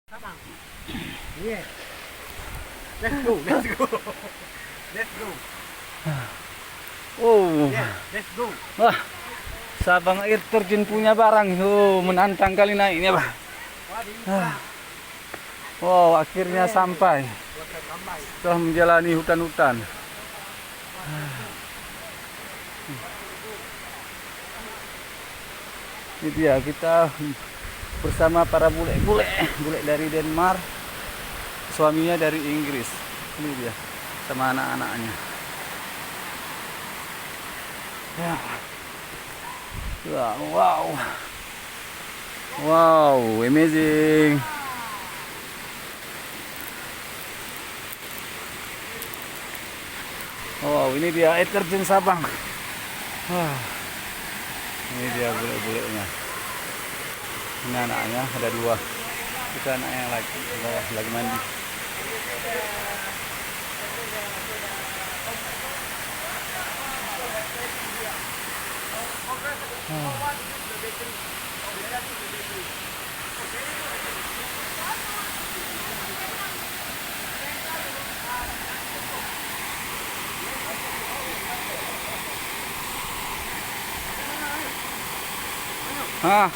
Sabang. Yeah. Let's go. Let's go. Let's go. Oh, Yeah, let's go. wah, Sabang Air Terjun punya barang. Menantang kali naiknya, Pak. Wow, akhirnya sampai. Setelah menjalani hutan-hutan. Ini dia, kita bersama para bule dari Denmark, suaminya dari Inggris. Ini dia, sama anak-anaknya. Ya. Wow. Wow, amazing. Wow, ini dia air terjun Sabang. Wah. Ini dia bule-bulenya. Ini anaknya ada dua. Itu anaknya yang lagi mandi. Ah,